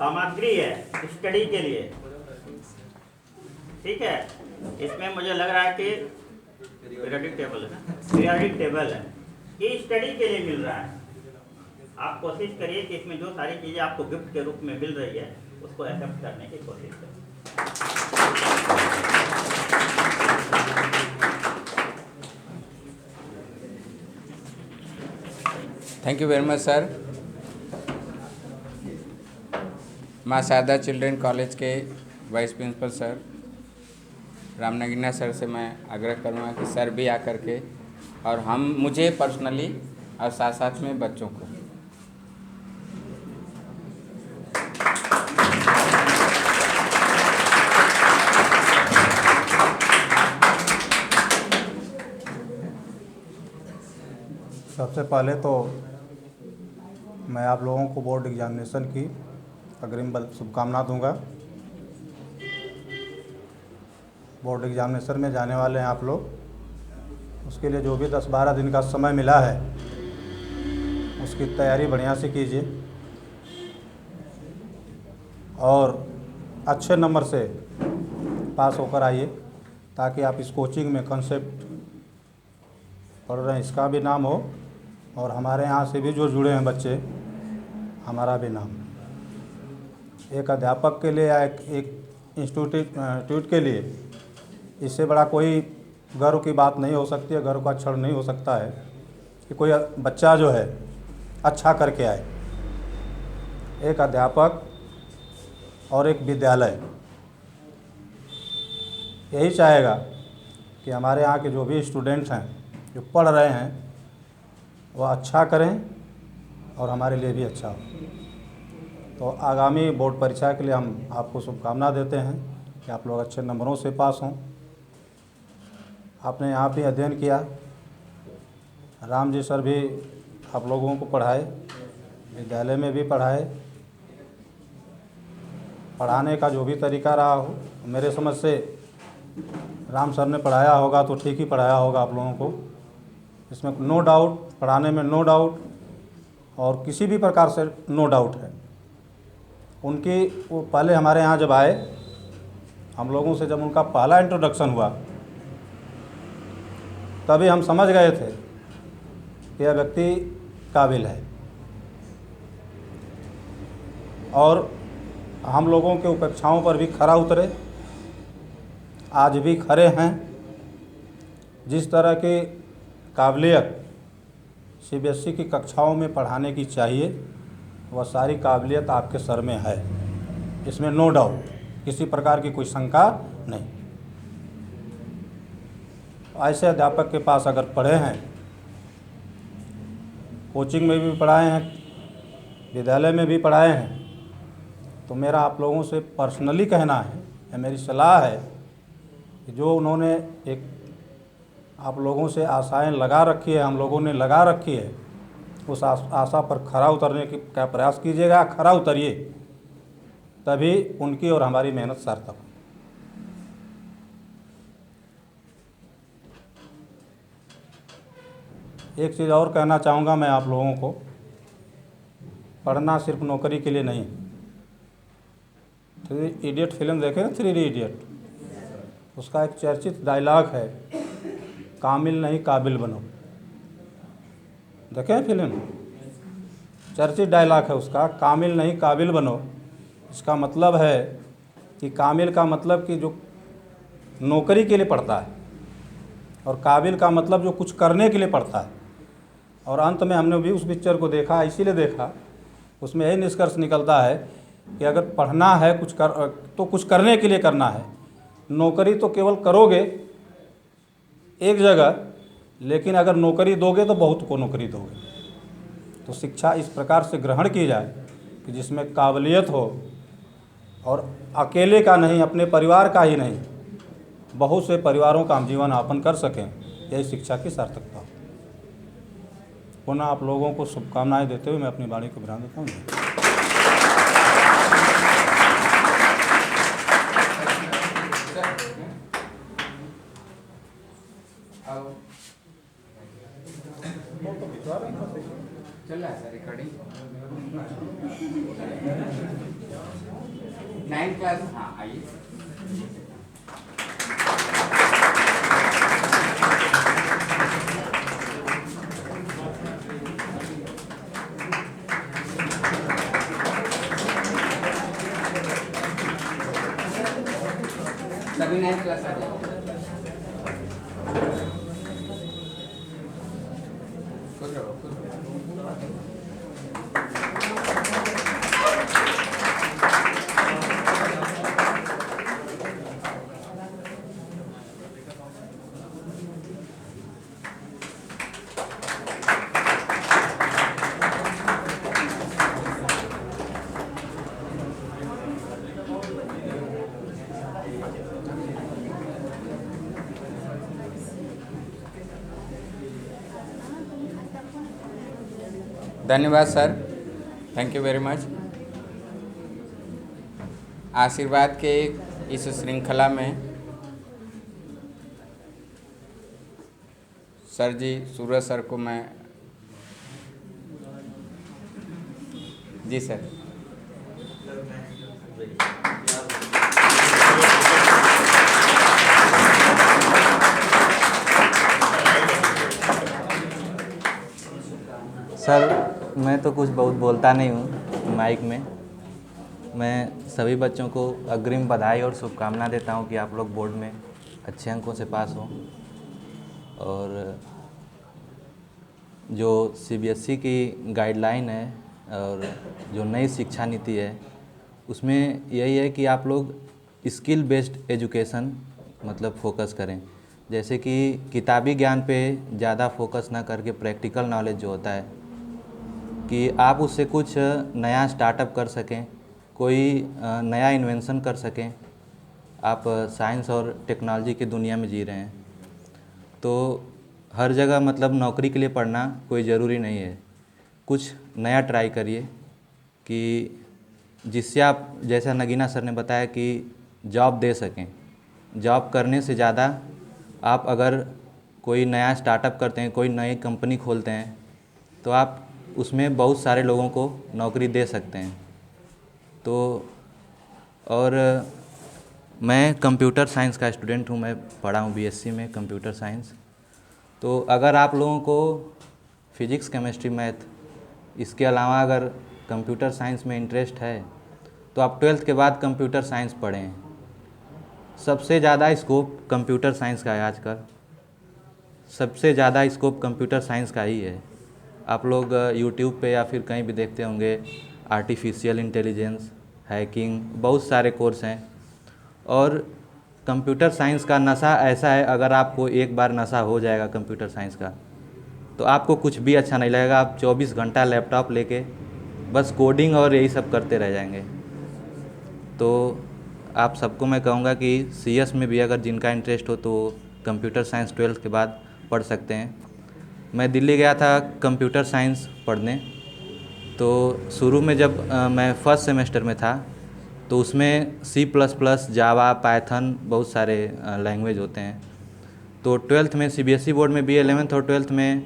सामग्री है स्टडी के लिए, ठीक है। इसमें मुझे लग रहा है कि पीरियोडिक टेबल है ना, पीरियोडिक टेबल है, ये स्टडी के लिए मिल रहा है। आप कोशिश करिए कि इसमें जो सारी चीज़ें आपको गिफ्ट के रूप में मिल रही है उसको एक्सेप्ट करने की कोशिश करें। Thank you very much sir. Maa Sharda Children College के vice principal sir Ramnagina sir से मैं आग्रह करूँगा कि सर भी आकर के और मुझे पर्सनली और साथ साथ में बच्चों को सबसे पहले तो मैं आप लोगों को बोर्ड एग्जामिनेशन की अग्रिम शुभकामना दूंगा। बोर्ड एग्जामिनेशन में जाने वाले हैं आप लोग, उसके लिए जो भी 10-12 दिन का समय मिला है उसकी तैयारी बढ़िया से कीजिए और अच्छे नंबर से पास होकर आइए, ताकि आप इस कोचिंग में कंसेप्ट पढ़ रहे हैं इसका भी नाम हो और हमारे यहाँ से भी जो जुड़े हैं बच्चे हमारा भी नाम। एक अध्यापक के लिए या एक इंस्टीट्यूट के लिए इससे बड़ा कोई गर्व की बात नहीं हो सकती है, गर्व का क्षण नहीं हो सकता है कि कोई बच्चा जो है अच्छा करके आए। एक अध्यापक और एक विद्यालय यही चाहेगा कि हमारे यहाँ के जो भी स्टूडेंट्स हैं जो पढ़ रहे हैं वह अच्छा करें और हमारे लिए भी अच्छा हो। तो आगामी बोर्ड परीक्षा के लिए हम आपको शुभकामना देते हैं कि आप लोग अच्छे नंबरों से पास हों। आपने यहाँ पे अध्ययन किया, राम जी सर भी आप लोगों को पढ़ाए, विद्यालय में भी पढ़ाए। पढ़ाने का जो भी तरीका रहा हो, मेरे समझ से राम सर ने पढ़ाया होगा तो ठीक ही पढ़ाया होगा आप लोगों को, इसमें नो डाउट, पढ़ाने में नो डाउट और किसी भी प्रकार से नो डाउट है। उनकी वो पहले हमारे यहाँ जब आए, हम लोगों से जब उनका पहला इंट्रोडक्शन हुआ तभी हम समझ गए थे कि यह व्यक्ति काबिल है और हम लोगों के उपेक्षाओं पर भी खरा उतरे, आज भी खरे हैं। जिस तरह की काबिलियत सीबीएसई की कक्षाओं में पढ़ाने की चाहिए वह सारी काबिलियत आपके सर में है, इसमें नो डाउट, किसी प्रकार की कोई शंका नहीं। ऐसे अध्यापक के पास अगर पढ़े हैं, कोचिंग में भी पढ़ाए हैं, विद्यालय में भी पढ़ाए हैं, तो मेरा आप लोगों से पर्सनली कहना है या मेरी सलाह है कि जो उन्होंने एक आप लोगों से आशाएं लगा रखी है, हम लोगों ने लगा रखी है, उस आशा पर खरा उतरने की क्या प्रयास कीजिएगा, खरा उतरिए, तभी उनकी और हमारी मेहनत सार्थक हो। एक चीज़ और कहना चाहूँगा मैं आप लोगों को, पढ़ना सिर्फ नौकरी के लिए नहीं। 3 इडियट फिल्म देखे ना, 3 इडियट, उसका एक चर्चित डायलॉग है, कामिल नहीं काबिल बनो। देखें फिल्म, चर्चित डायलॉग है उसका, कामिल नहीं काबिल बनो। इसका मतलब है कि कामिल का मतलब कि जो नौकरी के लिए पढ़ता है और काबिल का मतलब जो कुछ करने के लिए पढ़ता है। और अंत में हमने भी उस पिक्चर को देखा, इसीलिए देखा, उसमें यही निष्कर्ष निकलता है कि अगर पढ़ना है तो कुछ करने के लिए करना है। नौकरी तो केवल करोगे एक जगह, लेकिन अगर नौकरी दोगे तो बहुत को नौकरी दोगे। तो शिक्षा इस प्रकार से ग्रहण की जाए कि जिसमें काबिलियत हो और अकेले का नहीं, अपने परिवार का ही नहीं, बहुत से परिवारों का हम जीवन यापन कर सकें, यही शिक्षा की सार्थकता हो। पुनः आप लोगों को शुभकामनाएं देते हुए मैं अपनी वाणी को विराम देता हूँ। चल रहा है सर रिकॉर्डिंग। 9th क्लास, हाँ आइए। सभी 9th क्लास आ जाओ। खुश रहो, खुश रहो। धन्यवाद sir, thank you very much. आशीर्वाद के इस श्रृंखला में सर जी, सूरज सर को मैं, जी सर। सर मैं तो कुछ बहुत बोलता नहीं हूँ माइक में। मैं सभी बच्चों को अग्रिम बधाई और शुभकामना देता हूँ कि आप लोग बोर्ड में अच्छे अंकों से पास हों। और जो सीबीएसई की गाइडलाइन है और जो नई शिक्षा नीति है उसमें यही है कि आप लोग स्किल बेस्ड एजुकेशन मतलब फोकस करें। जैसे कि किताबी ज्ञान पे ज़्यादा फोकस ना करके प्रैक्टिकल नॉलेज जो होता है कि आप उससे कुछ नया स्टार्टअप कर सकें, कोई नया इन्वेंशन कर सकें। आप साइंस और टेक्नोलॉजी की दुनिया में जी रहे हैं तो हर जगह मतलब नौकरी के लिए पढ़ना कोई ज़रूरी नहीं है। कुछ नया ट्राई करिए कि जिससे आप, जैसा नगीना सर ने बताया कि जॉब दे सकें। जॉब करने से ज़्यादा आप अगर कोई नया स्टार्टअप करते हैं, कोई नई कंपनी खोलते हैं तो आप उसमें बहुत सारे लोगों को नौकरी दे सकते हैं। तो और मैं कंप्यूटर साइंस का स्टूडेंट हूँ, मैं पढ़ा हूँ बीएससी में कंप्यूटर साइंस। तो अगर आप लोगों को फिजिक्स, केमिस्ट्री, मैथ इसके अलावा अगर कंप्यूटर साइंस में इंटरेस्ट है तो आप 12th के बाद कंप्यूटर साइंस पढ़ें। सबसे ज़्यादा स्कोप कंप्यूटर साइंस का है आजकल, सबसे ज़्यादा स्कोप कंप्यूटर साइंस का ही है। आप लोग यूट्यूब पे या फिर कहीं भी देखते होंगे आर्टिफिशियल इंटेलिजेंस, हैकिंग, बहुत सारे कोर्स हैं। और कंप्यूटर साइंस का नशा ऐसा है, अगर आपको एक बार नशा हो जाएगा कंप्यूटर साइंस का तो आपको कुछ भी अच्छा नहीं लगेगा। आप 24 घंटा लैपटॉप लेके बस कोडिंग और यही सब करते रह जाएंगे। तो आप सबको मैं कहूँगा कि सीएस में भी अगर जिनका इंटरेस्ट हो तो कंप्यूटर साइंस 12th के बाद पढ़ सकते हैं। मैं दिल्ली गया था कंप्यूटर साइंस पढ़ने, तो शुरू में जब मैं फर्स्ट सेमेस्टर में था तो उसमें C++, जावा, पाइथन बहुत सारे लैंग्वेज होते हैं। तो 12th में सीबीएसई बोर्ड में भी 11th और 12th में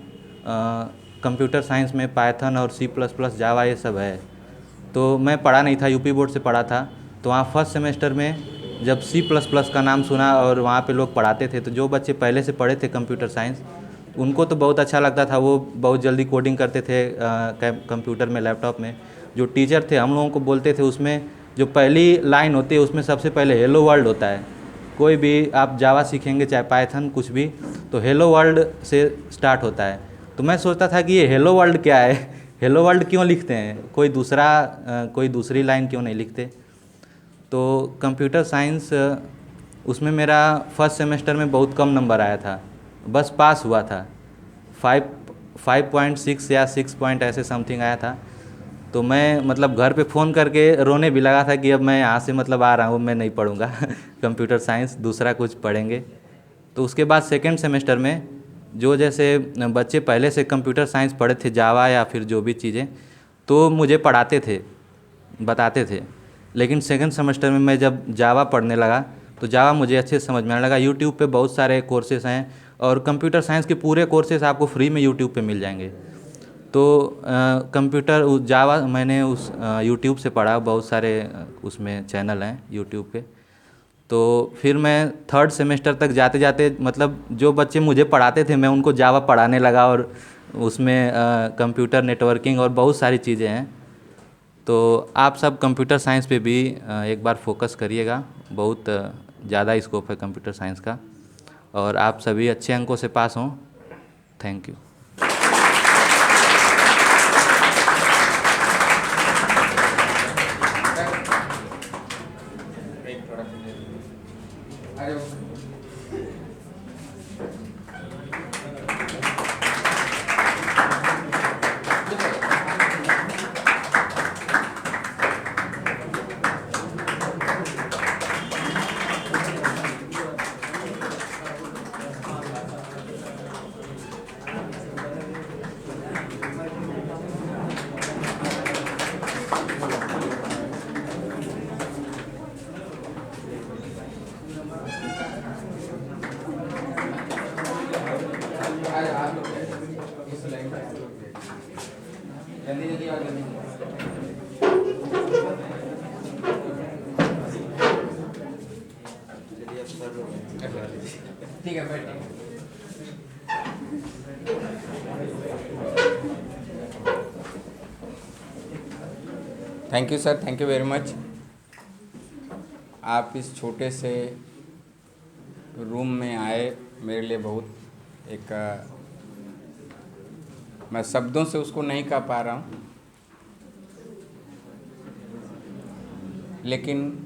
कंप्यूटर साइंस में पाइथन और C++, जावा ये सब है। तो मैं पढ़ा नहीं था, यूपी बोर्ड से पढ़ा था। तो वहाँ फर्स्ट सेमेस्टर में जब C++ का नाम सुना और वहाँ पे लोग पढ़ाते थे तो जो बच्चे पहले से पढ़े थे कंप्यूटर साइंस उनको तो बहुत अच्छा लगता था, वो बहुत जल्दी कोडिंग करते थे कंप्यूटर में, लैपटॉप में। जो टीचर थे हम लोगों को बोलते थे, उसमें जो पहली लाइन होती है उसमें सबसे पहले हेलो वर्ल्ड होता है। कोई भी आप जावा सीखेंगे चाहे पाइथन कुछ भी तो हेलो वर्ल्ड से स्टार्ट होता है। तो मैं सोचता था कि ये हेलो वर्ल्ड क्या है, हेलो वर्ल्ड क्यों लिखते हैं, कोई दूसरी लाइन क्यों नहीं लिखते। तो कंप्यूटर साइंस उसमें मेरा फर्स्ट सेमेस्टर में बहुत कम नंबर आया था, बस पास हुआ था। 5.6 या 6 पॉइंट ऐसे समथिंग आया था। तो मैं मतलब घर पे फ़ोन करके रोने भी लगा था कि अब मैं यहाँ से मतलब आ रहा हूँ, मैं नहीं पढ़ूँगा कंप्यूटर साइंस, दूसरा कुछ पढ़ेंगे। तो उसके बाद सेकेंड सेमेस्टर में जो जैसे बच्चे पहले से कंप्यूटर साइंस पढ़े थे, जावा या फिर जो भी चीज़ें, तो मुझे पढ़ाते थे, बताते थे। लेकिन सेकेंड सेमेस्टर में मैं जब जावा पढ़ने लगा तो जावा मुझे अच्छे से समझ में आने लगा। यूट्यूब पे बहुत सारे कोर्सेस हैं और कंप्यूटर साइंस के पूरे कोर्सेस आपको फ्री में यूट्यूब पे मिल जाएंगे। तो कंप्यूटर जावा मैंने उस यूट्यूब से पढ़ा, बहुत सारे उसमें चैनल हैं यूट्यूब पे। तो फिर मैं थर्ड सेमेस्टर तक जाते जाते मतलब जो बच्चे मुझे पढ़ाते थे मैं उनको जावा पढ़ाने लगा, और उसमें कंप्यूटर नेटवर्किंग और बहुत सारी चीज़ें हैं। तो आप सब कंप्यूटर साइंस पे भी एक बार फोकस करिएगा, बहुत ज़्यादा स्कोप है कंप्यूटर साइंस का, और आप सभी अच्छे अंकों से पास हों। Thank you. ठीक है, बैठिए। Thank you sir, thank you very much. आप इस छोटे से रूम में आए, मेरे लिए बहुत एक मैं शब्दों से उसको नहीं कह पा रहा हूँ, लेकिन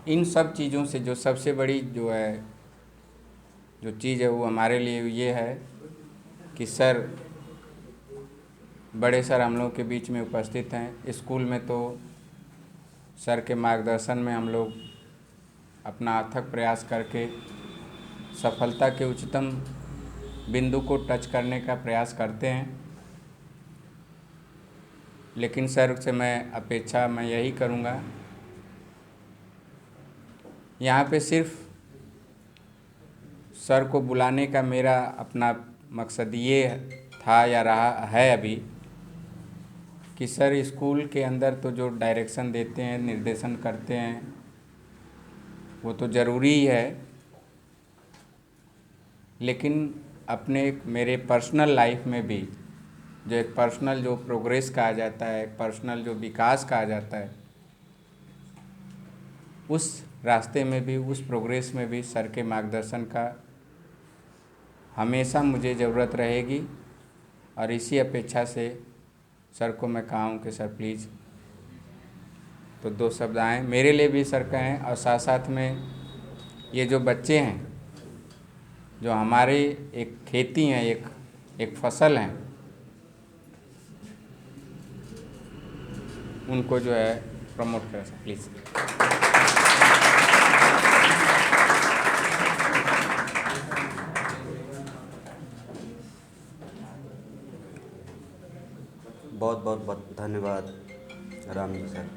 इन सब चीज़ों से जो सबसे बड़ी जो चीज़ है वो हमारे लिए ये है कि सर, बड़े सर हम लोग के बीच में उपस्थित हैं। स्कूल में तो सर के मार्गदर्शन में हम लोग अपना अथक प्रयास करके सफलता के उच्चतम बिंदु को टच करने का प्रयास करते हैं, लेकिन सर से मैं यही करूँगा, यहाँ पे सिर्फ सर को बुलाने का मेरा अपना मकसद ये था या रहा है अभी कि सर स्कूल के अंदर तो जो डायरेक्शन देते हैं, निर्देशन करते हैं, वो तो ज़रूरी ही है, लेकिन अपने मेरे पर्सनल लाइफ में भी जो एक पर्सनल जो प्रोग्रेस कहा जाता है, एक पर्सनल जो विकास कहा जाता है, उस रास्ते में भी, उस प्रोग्रेस में भी सर के मार्गदर्शन का हमेशा मुझे ज़रूरत रहेगी। और इसी अपेक्षा से सर को मैं कहूँ कि सर प्लीज़ तो 2 शब्द आएँ, मेरे लिए भी सर कहें, और साथ साथ में ये जो बच्चे हैं, जो हमारे एक खेती हैं, एक फसल हैं, उनको जो है प्रमोट करें सर प्लीज़। बहुत बहुत धन्यवाद राम जी सर।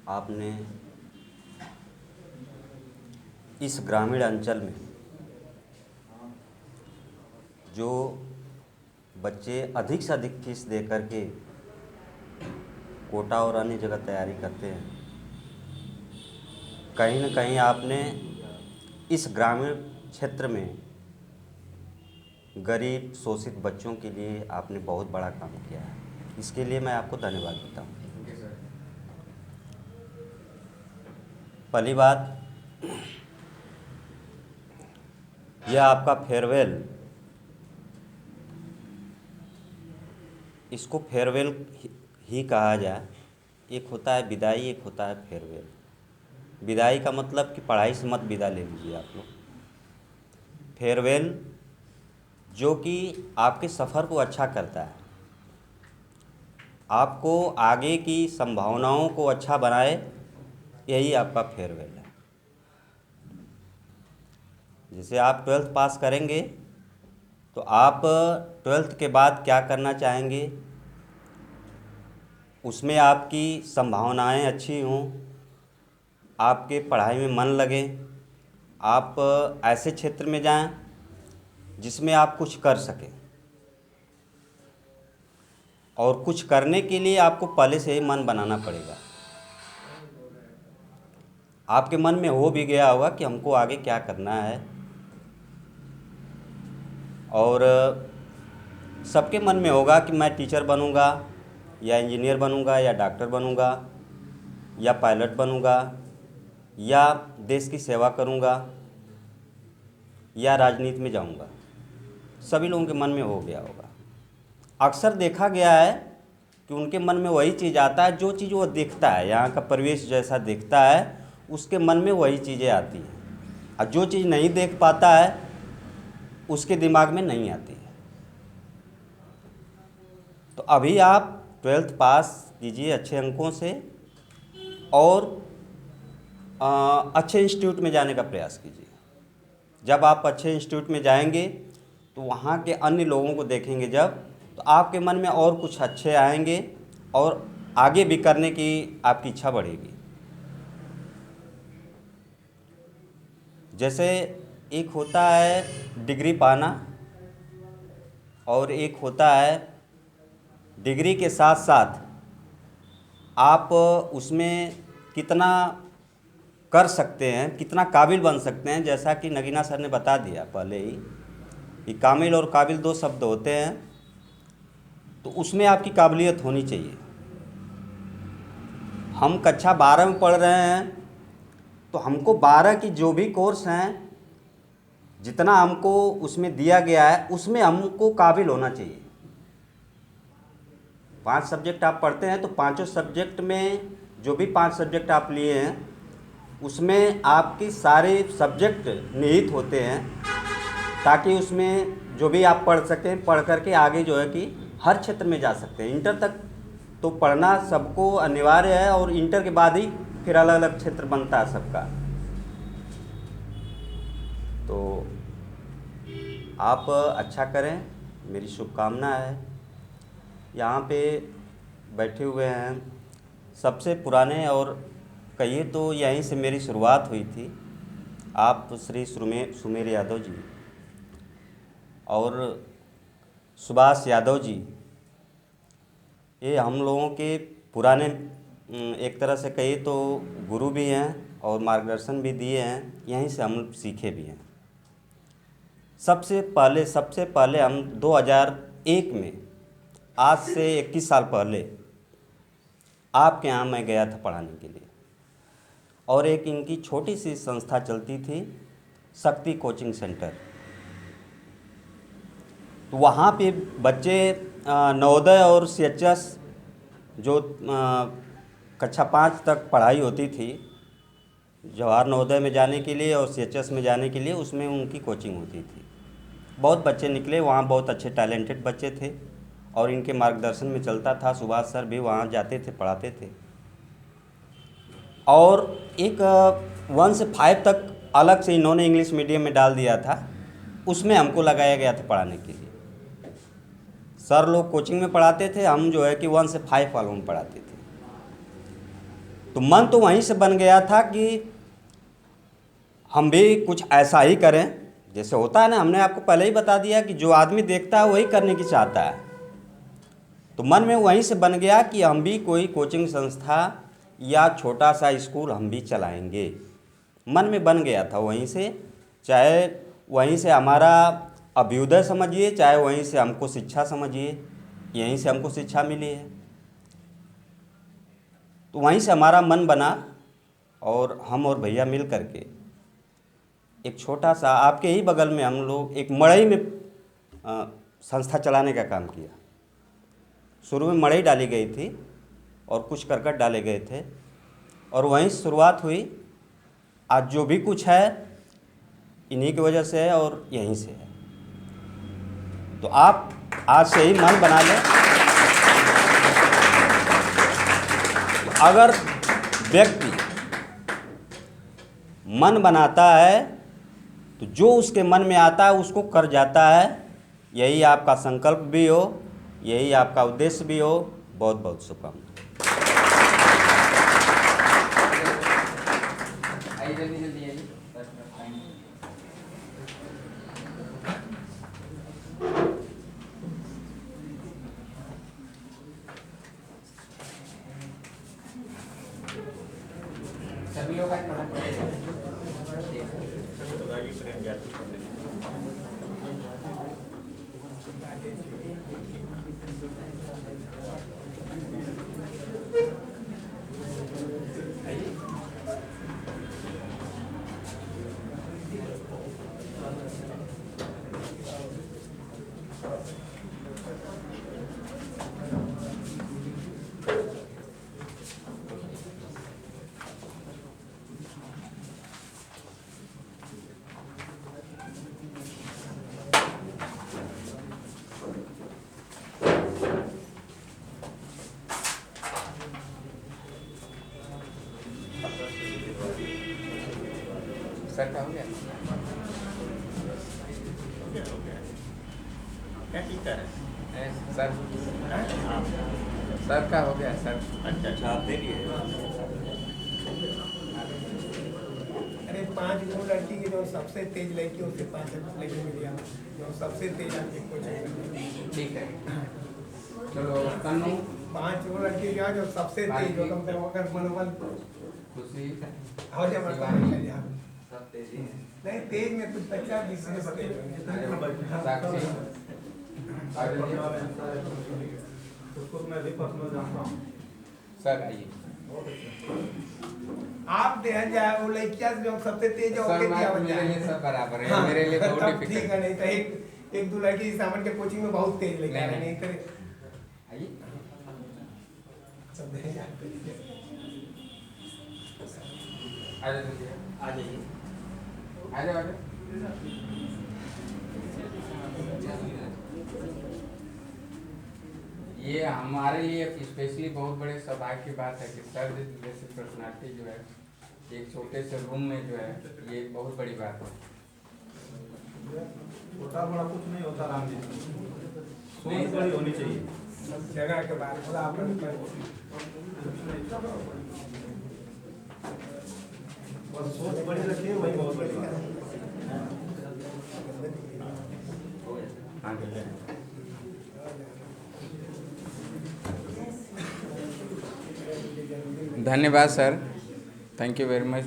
आपने इस ग्रामीण अंचल में जो बच्चे अधिक से अधिक फीस दे करके कोटा और अन्य जगह तैयारी करते हैं, कहीं न कहीं आपने इस ग्रामीण क्षेत्र में गरीब शोषित बच्चों के लिए आपने बहुत बड़ा काम किया है। इसके लिए मैं आपको धन्यवाद देता हूँ। पहली बात, यह आपका फेयरवेल, इसको फेयरवेल ही कहा जाए। एक होता है विदाई, एक होता है फेयरवेल। विदाई का मतलब कि पढ़ाई से मत विदा ले लीजिए आप लोग। फेयरवेल जो कि आपके सफ़र को अच्छा करता है, आपको आगे की संभावनाओं को अच्छा बनाए, यही आपका फेयरवेल है। जैसे आप 12th पास करेंगे तो आप 12th के बाद क्या करना चाहेंगे, उसमें आपकी संभावनाएं अच्छी हों, आपके पढ़ाई में मन लगे, आप ऐसे क्षेत्र में जाएं जिसमें आप कुछ कर सकें, और कुछ करने के लिए आपको पहले से ही मन बनाना पड़ेगा। आपके मन में हो भी गया होगा कि हमको आगे क्या करना है, और सबके मन में होगा कि मैं टीचर बनूंगा या इंजीनियर बनूंगा या डॉक्टर बनूंगा या पायलट बनूंगा या देश की सेवा करूंगा या राजनीति में जाऊंगा। सभी लोगों के मन में हो गया होगा। अक्सर देखा गया है कि उनके मन में वही चीज़ आता है, जो चीज़ वो देखता है, यहाँ का परिवेश जैसा देखता है उसके मन में वही चीज़ें आती हैं, और जो चीज़ नहीं देख पाता है उसके दिमाग में नहीं आती है। तो अभी आप 12th पास कीजिए अच्छे अंकों से, और अच्छे इंस्टीट्यूट में जाने का प्रयास कीजिए। जब आप अच्छे इंस्टीट्यूट में जाएंगे तो वहाँ के अन्य लोगों को देखेंगे जब, तो आपके मन में और कुछ अच्छे आएंगे और आगे भी करने की आपकी इच्छा बढ़ेगी। जैसे एक होता है डिग्री पाना, और एक होता है डिग्री के साथ साथ आप उसमें कितना कर सकते हैं, कितना काबिल बन सकते हैं। जैसा कि नगीना सर ने बता दिया पहले ही कि कामिल और काबिल दो शब्द होते हैं, तो उसमें आपकी काबिलियत होनी चाहिए। हम कक्षा 12 में पढ़ रहे हैं तो हमको 12 की जो भी कोर्स हैं, जितना हमको उसमें दिया गया है उसमें हमको काबिल होना चाहिए। 5 सब्जेक्ट आप पढ़ते हैं तो पांचों सब्जेक्ट में जो भी 5 सब्जेक्ट आप लिए हैं उसमें आपके सारे सब्जेक्ट निहित होते हैं, ताकि उसमें जो भी आप पढ़ सकें, पढ़ करके आगे जो है कि हर क्षेत्र में जा सकते हैं। इंटर तक तो पढ़ना सबको अनिवार्य है, और इंटर के बाद ही फिर अलग अलग क्षेत्र बनता है सबका। तो आप अच्छा करें, मेरी शुभकामना है। यहाँ पे बैठे हुए हैं सबसे पुराने, और कहिए तो यहीं से मेरी शुरुआत हुई थी, आप श्री सुमेर यादव जी और सुभाष यादव जी। ये हम लोगों के पुराने एक तरह से कहिए तो गुरु भी हैं और मार्गदर्शन भी दिए हैं, यहीं से हम सीखे भी हैं। सबसे पहले हम 2001 में, आज से 21 साल पहले आपके यहाँ मैं गया था पढ़ाने के लिए, और एक इनकी छोटी सी संस्था चलती थी, शक्ति कोचिंग सेंटर। तो वहाँ पे बच्चे नवोदय और CHS जो कक्षा 5 तक पढ़ाई होती थी, जवाहर नवोदय में जाने के लिए और CHS में जाने के लिए, उसमें उनकी कोचिंग होती थी। बहुत बच्चे निकले वहाँ, बहुत अच्छे टैलेंटेड बच्चे थे, और इनके मार्गदर्शन में चलता था। सुभाष सर भी वहाँ जाते थे, पढ़ाते थे। और एक 1 से 5 तक अलग से इन्होंने इंग्लिश मीडियम में डाल दिया था, उसमें हमको लगाया गया था पढ़ाने के लिए। सर लोग कोचिंग में पढ़ाते थे, हम जो है कि 1 से 5 वालों में पढ़ाते थे। तो मन तो वहीं से बन गया था कि हम भी कुछ ऐसा ही करें, जैसे होता है ना, हमने आपको पहले ही बता दिया कि जो आदमी देखता है वही करने की चाहता है। तो मन में वहीं से बन गया कि हम भी कोई कोचिंग संस्था या छोटा सा स्कूल हम भी चलाएंगे। मन में बन गया था वहीं से, चाहे वहीं से हमारा अभ्युदय समझिए, चाहे वहीं से हमको शिक्षा समझिए, यहीं से हमको शिक्षा मिली है। तो वहीं से हमारा मन बना, और हम और भैया मिल करके एक छोटा सा, आपके ही बगल में हम लोग एक मड़ई में संस्था चलाने का काम किया। शुरू में मड़ई डाली गई थी और कुछ करकट डाले गए थे, और वहीं से शुरुआत हुई। आज जो भी कुछ है इन्हीं की वजह से है और यहीं से है। तो आप आज से ही मन बना लें। अगर व्यक्ति मन बनाता है तो जो उसके मन में आता है उसको कर जाता है। यही आपका संकल्प भी हो, यही आपका उद्देश्य भी हो। बहुत बहुत शुभकामनाएं। जल्दी जल्दी सर का हो गया? क्या टीचर है? सर आप? सर का हो गया सर। अच्छा आप दे लिए। अरे 5 वो लड़की की जो सबसे तेज लड़की उसे 5 लड़की में दिया जो सबसे तेज आपके कोचिंग ठीक है, चलो कन्नू 5 वो लड़की क्या जो सबसे तेज जो कम से कम अगर मनोबल खुशी हो जाए मतलब सब तेजी है। नहीं तेज में कुछ बच्चा विशेष तेज साक्षी उसको मैं भी पर्सनल जानता हूँ। सर आइए। आप दे जाए वो लड़कियां जो सबसे तेज है सर ओके दिया मैं मेरे लिए बच्चा सब बराबर है, मेरे लिए बहुत तब ठीक डिफिकल्ट है नहीं तो एक दो लड़की सामान के कोचिंग में बहुत तेज लड़का नहीं, नहीं करे आइए। सब नहीं जानते आ जाइए आ जाइए। आ जाओ आ जाओ। ये हमारे लिए स्पेशली बहुत बड़े सौभाग्य की बात है कि सर जैसे पर्सनालिटी जो है एक छोटे से रूम में जो है, ये एक बहुत बड़ी बात है। छोटा बड़ा कुछ नहीं होता राम जी, नहीं, सोच बड़ी होनी चाहिए। जगह के बाद थोड़ा अपन बस सोच बड़ी रखिए, वही बहुत बड़ी बात है। हाँ जी। धन्यवाद sir, thank you very much.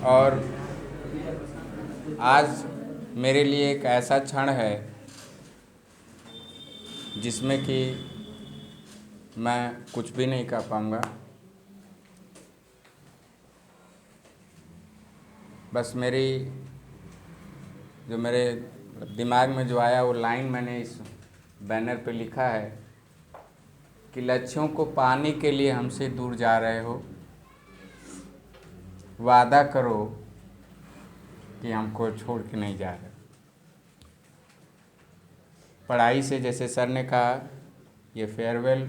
और आज मेरे लिए एक ऐसा क्षण है जिसमें कि मैं कुछ भी नहीं कर पाऊँगा। बस मेरे दिमाग में जो आया वो लाइन मैंने इस बैनर पे लिखा है कि लक्ष्यों को पाने के लिए हमसे दूर जा रहे हो, वादा करो कि हमको छोड़ के नहीं जा रहे। पढ़ाई से, जैसे सर ने कहा, ये farewell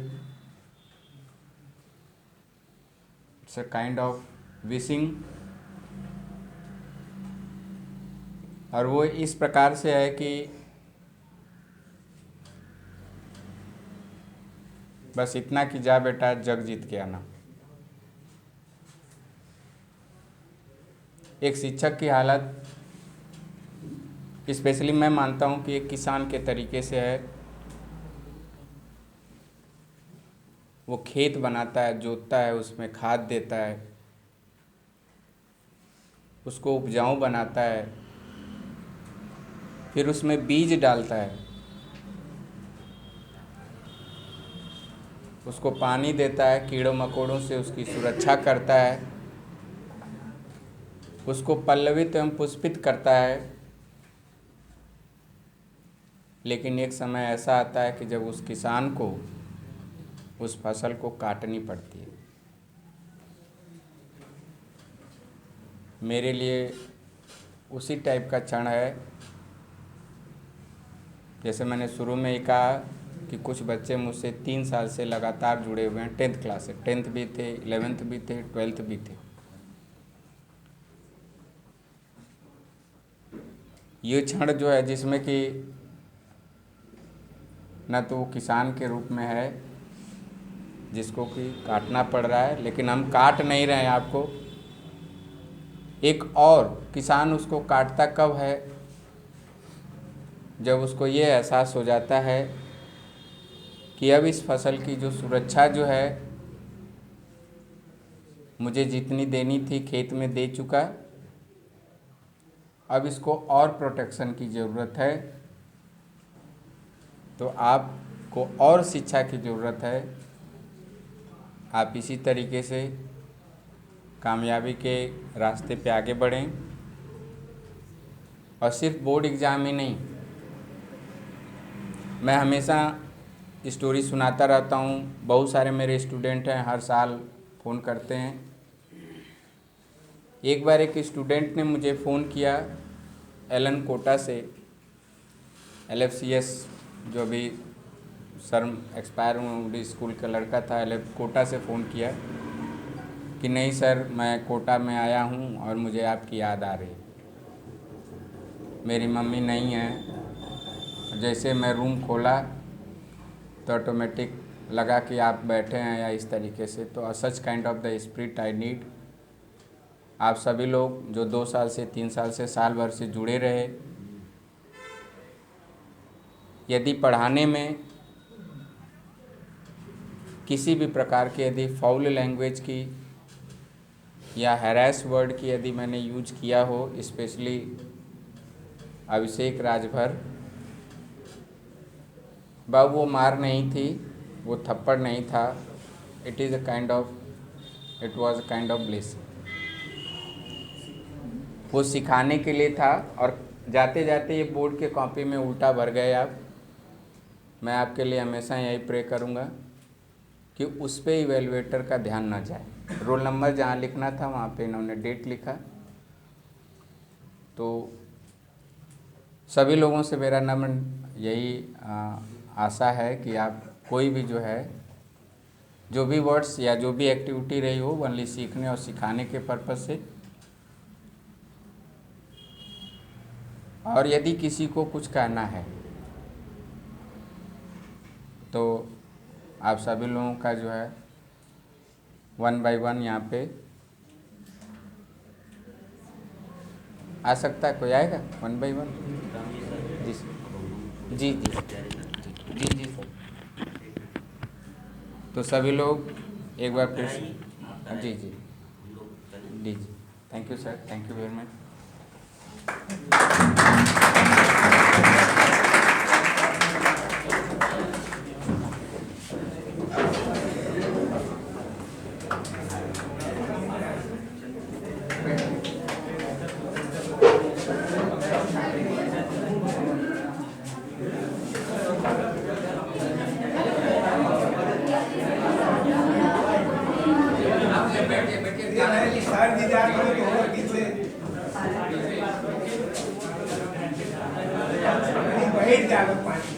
it's a kind of wishing, और वो इस प्रकार से है कि बस इतना कि जा बेटा जग जीत के आना। एक शिक्षक की हालत, स्पेशली मैं मानता हूँ कि एक किसान के तरीके से है। वो खेत बनाता है, जोतता है, उसमें खाद देता है, उसको उपजाऊ बनाता है, फिर उसमें बीज डालता है, उसको पानी देता है, कीड़ों मकोड़ों से उसकी सुरक्षा करता है, उसको पल्लवित एवं पुष्पित करता है। लेकिन एक समय ऐसा आता है कि जब उस किसान को उस फसल को काटनी पड़ती है। मेरे लिए उसी टाइप का क्षण है, जैसे मैंने शुरू में ही कहा कि कुछ बच्चे मुझसे 3 साल से लगातार जुड़े हुए हैं, 10th क्लास से, 10th भी थे, 11th भी थे, 12th भी थे। ये क्षण जो है जिसमें कि न तो वो किसान के रूप में है जिसको कि काटना पड़ रहा है, लेकिन हम काट नहीं रहे हैं आपको। एक और किसान उसको काटता कब है, जब उसको ये एहसास हो जाता है कि अब इस फसल की जो सुरक्षा जो है मुझे जितनी देनी थी खेत में दे चुका, अब इसको और प्रोटेक्शन की ज़रूरत है। तो आपको और शिक्षा की ज़रूरत है। आप इसी तरीके से कामयाबी के रास्ते पे आगे बढ़ें, और सिर्फ बोर्ड एग्ज़ाम ही नहीं। मैं हमेशा स्टोरी सुनाता रहता हूँ, बहुत सारे मेरे स्टूडेंट हैं, हर साल फ़ोन करते हैं। एक बार एक स्टूडेंट ने मुझे फ़ोन किया एलन कोटा से, LFCS जो अभी सर एक्सपायर हुए स्कूल का लड़का था, कोटा से फ़ोन किया कि नहीं सर मैं कोटा में आया हूँ और मुझे आपकी याद आ रही है, मेरी मम्मी नहीं है। जैसे मैं रूम खोला तो ऑटोमेटिक लगा कि आप बैठे हैं या इस तरीके से। तो such kind of the spirit I need. आप सभी लोग जो 2 साल से 3 साल से साल भर से जुड़े रहे, यदि पढ़ाने में किसी भी प्रकार की यदि फाउल लैंग्वेज की या हैरेस वर्ड की यदि मैंने यूज किया हो, स्पेशली अभिषेक राजभर, बाबू वो मार नहीं थी, वो थप्पड़ नहीं था, it was a kind of blessing. वो सिखाने के लिए था। और जाते जाते ये बोर्ड के कॉपी में उल्टा भर गए आप। मैं आपके लिए हमेशा यही प्रे करूँगा कि उस पे इवेलुएटर का ध्यान ना जाए। रोल नंबर जहाँ लिखना था वहाँ पे इन्होंने डेट लिखा। तो सभी लोगों से मेरा नम्र यही आशा है कि आप कोई भी जो है, जो भी वर्ड्स या जो भी एक्टिविटी रही हो, ओनली सीखने और सिखाने के पर्पज़ से। और यदि किसी को कुछ कहना है तो आप सभी लोगों का जो है 1 बाय 1 यहाँ पे आ सकता है। कोई आएगा 1 बाय 1? जी जी जी जी जी सर। तो सभी लोग एक बार फिर से जी जी जी जी thank you sir, thank you very much. Sir जी जा रहे हो तो पीछे बैठ जाओ पानी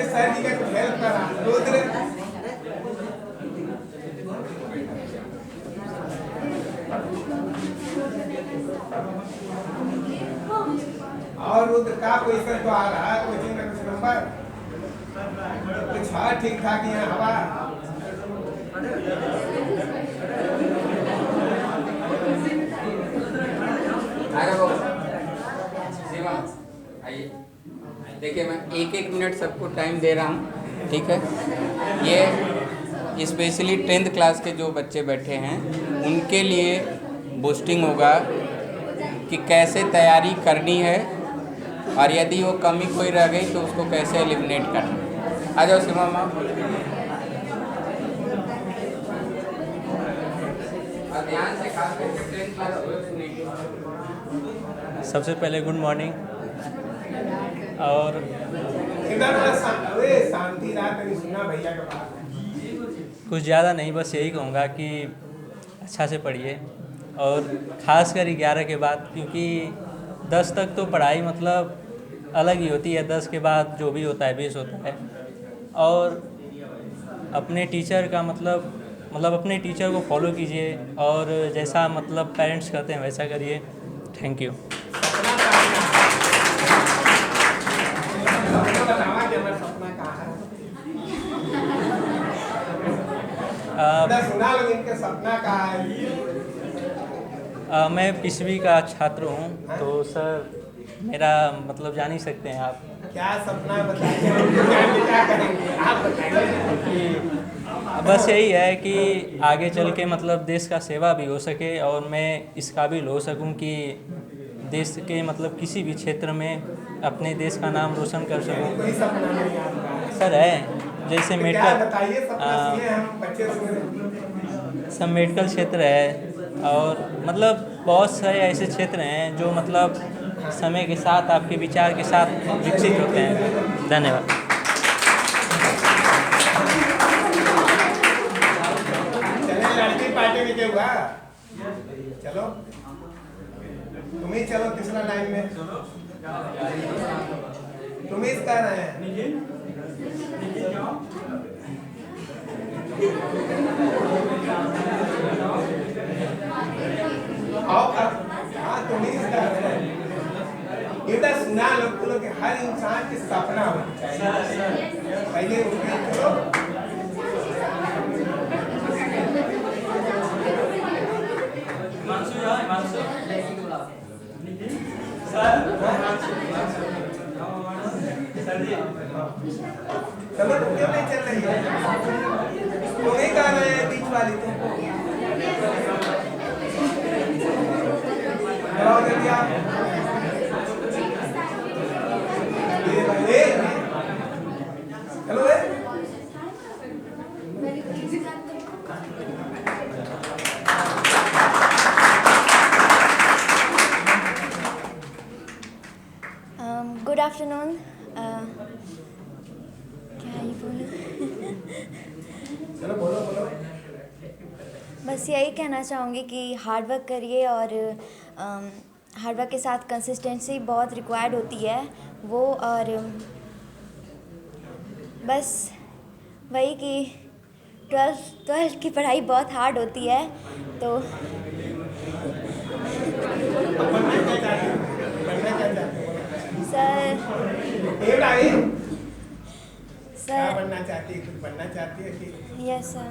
सर जी का कुछ हेल्प करा रुद्र और रुद्र का क्वेश्चन तो आ रहा है, कोचिंग का कुछ नंबर कुछ है ठीक ठाक यहाँ हवा आइए देखिए, मैं 1-1 मिनट सबको टाइम दे रहा हूँ, ठीक है। ये स्पेशली 10th क्लास के जो बच्चे बैठे हैं उनके लिए बूस्टिंग होगा कि कैसे तैयारी करनी है और यदि वो कमी कोई रह गई तो उसको कैसे एलिमिनेट करना है। आ जाओ सीमा माँ। और ध्यान से खास करके 10th क्लास सबसे पहले गुड मॉर्निंग। और शांति रात सुना भैया के पास कुछ ज़्यादा नहीं, बस यही कहूँगा कि अच्छा से पढ़िए और ख़ासकर 11 के बाद, क्योंकि 10 तक तो पढ़ाई मतलब अलग ही होती है, 10 के बाद जो भी होता है बेस होता है। और अपने टीचर का मतलब अपने टीचर को फॉलो कीजिए और जैसा मतलब पेरेंट्स करते हैं वैसा करिए। Thank you. सुना लोग इनके सपना का है। मैं 20वीं का छात्र हूँ, तो सर मेरा मतलब जान ही सकते हैं आप। क्या सपना बताइए, क्या करेंगे आप बताइए। बस यही है कि आगे चल के मतलब देश का सेवा भी हो सके और मैं इस काबिल हो सकूं कि देश के मतलब किसी भी क्षेत्र में अपने देश का नाम रोशन कर सकूं। कोई सपना नहीं आपका? सर है जैसे क्या मेडिकल बताइए, सपना सुने हम बच्चे सुने। सब मेडिकल क्षेत्र है और मतलब बहुत सारे ऐसे क्षेत्र हैं जो मतलब समय के साथ आपके विचार के साथ विकसित होते हैं। धन्यवाद। चले लड़की पार्टी में क्या हुआ? चलो तुम ही चलो तीसरा लाइन में, तुम ही कर रहे हैं। हाँ तुम ही कर रहे हैं। ये सुना लोग के हर इंसान के सपना होता है। पहले उठे चलो चलो तुम क्यों नहीं चल रही है? तुम ही कह रहे हैं बीच वाली तुमको। कराओ जल्दी आप। चलो रे। Good afternoon. क्या ही बोलूं? चलो बोलो बोलो। बस यही कहना चाहूँगी कि हार्ड वर्क करिए और हार्ड वर्क के साथ कंसिस्टेंसी बहुत रिक्वायर्ड होती है वो। और बस वही कि 12th की पढ़ाई बहुत हार्ड होती है तो बनना क्या चाहते हो? सर क्या सर बनना चाहती है? कुछ बनना चाहती है कि? Yes sir.